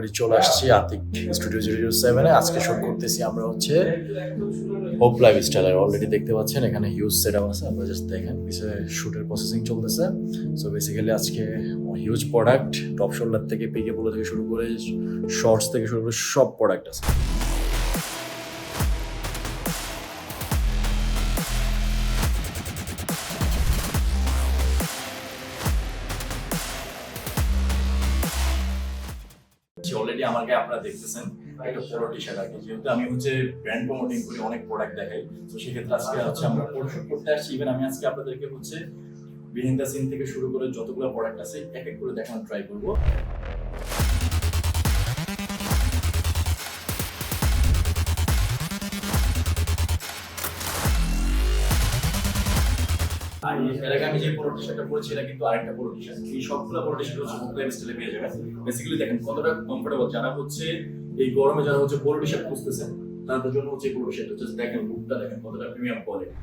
Already চলে আসছি Atik studio 007-এ। আজকে শুট করতেছি আমরা হচ্ছে হোপ লাইফস্টাইলের। অলরেডি দেখতে পাচ্ছেন এখানে হিউজ সেটআপ আছে, আপনারা জাস্ট দেখেন পিছনে শুটের প্রসেসিং চলতেছে। সো বেসিক্যালি আজকে হিউজ প্রোডাক্ট, টপ শোল্ডার থেকে পিকে পোলো থেকে শুরু করে শর্টস থেকে শুরু করে সব প্রোডাক্ট আছে। অলরেডি আমার গায়ে আপনারা দেখতেছেন একটা পোলো টি শার্ট আর কি, যেহেতু আমি হচ্ছে ব্র্যান্ড প্রমোটিং করি, অনেক প্রোডাক্ট দেখাই, তো সেক্ষেত্রে আজকে হচ্ছে আমরা পোলো শুট করতে আসছি। ইভেন আমি আজকে আপনাদেরকে হচ্ছে বিহাইন্ড দ্য সিন থেকে শুরু করে যতগুলো প্রোডাক্ট আছে এক এক করে দেখানোর ট্রাই করবো। আর এর আগে আমি যে পোলো টি শার্টটা পরেছি এটা কিন্তু আরেকটা পোলো টি শার্ট। এই সবগুলো পোলো টি শার্ট হচ্ছে হোপ লাইফস্টাইলে পেয়ে যাবেন। বেসিক্যালি দেখেন কতটা কমফোর্টেবল, যারা হচ্ছে এই গরমে যারা হচ্ছে পোলো টি শার্ট খুঁজতেছেন তাদের জন্য হচ্ছে এই পোলো টি শার্ট। জাস্ট দেখেন লুকটা দেখেন কতটা প্রিমিয়াম কোয়ালিটি।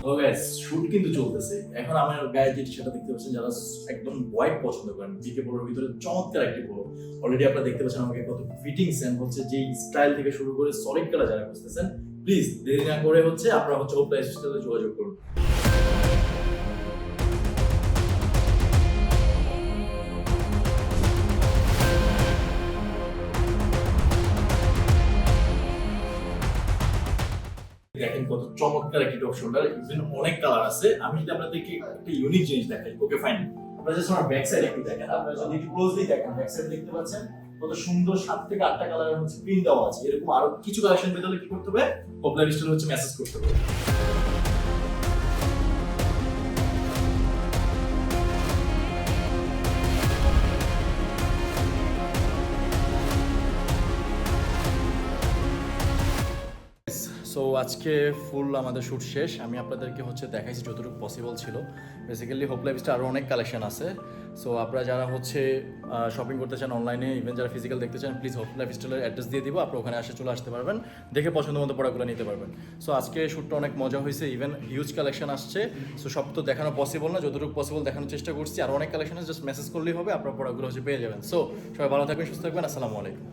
তো গাইস শুট কিন্তু চলতেছে এখন। আমার গায়ে যে টি-শার্টটা দেখতে পাচ্ছেন, যারা একদম হোয়াইট পছন্দ করেন, বিকে পোলোর ভিতরে চমৎকার একটি পোলো। অলরেডি আপনারা দেখতে পাচ্ছেন আমাকে কত ফিটিংস এন্ড হচ্ছে যে স্টাইল থেকে শুরু করে সলিড কালার যারা খুঁজতেছেন, প্লিজ দেরি না করে হচ্ছে আপনারা হচ্ছে হোপ লাইফস্টাইলে যোগাযোগ করুন। দেখেন কত চমৎকার একটি টপ শোল্ডার, ইভেন অনেক কালার আছে। আমি যদি আপনাদেরকে একটা ইউনিক জিনিস দেখাই, ওকে ফাইন, আপনারা জাস্ট আমার ব্যাক সাইড একটু দেখেন। আপনারা যদি একটু ক্লোজলি দেখেন ব্যাক সাইড দেখতে পাচ্ছেন কত সুন্দর 7 থেকে 8টা কালারের হচ্ছে প্রিন্ট দেওয়া আছে। এরকম আরো কিছু কালেকশন পেতে হলে কি করতে হবে, পপুলার স্টোর হচ্ছে মেসেজ করতে হবে। সো আজকে ফুল আমাদের শ্যুট শেষ। আমি আপনাদেরকে হচ্ছে দেখাইছি যতটুকু পসিবল ছিল। বেসিক্যালি হোপ লাইফস্টাইল আরও অনেক কালেকশন আছে। সো আপনারা যারা হচ্ছে শপিং করতে চান অনলাইনে, ইভেন যারা ফিজিক্যাল দেখতে চান, প্লিজ হোপ লাইফস্টাইলের অ্যাড্রেস দিয়ে দিব, আপনারা ওখানে চলে আসতে পারবেন, দেখে পছন্দ মতো প্রোডাক্টগুলো নিতে পারবেন। সো আজকে শ্যুটটা অনেক মজা হয়েছে, ইভেন হিউজ কালেকশন আসছে। সো সব তো দেখানো পসিবল না, যতটুকু পসিবল দেখানোর চেষ্টা করছি। আর অনেক কালেকশন আছে, জাস্ট মেসেজ করলেই হবে, আপনার প্রোডাক্টগুলো হচ্ছে পেয়ে যাবেন। সো সবাই ভালো থাকবেন, সুস্থ থাকবেন, আসসালামু আলাইকুম।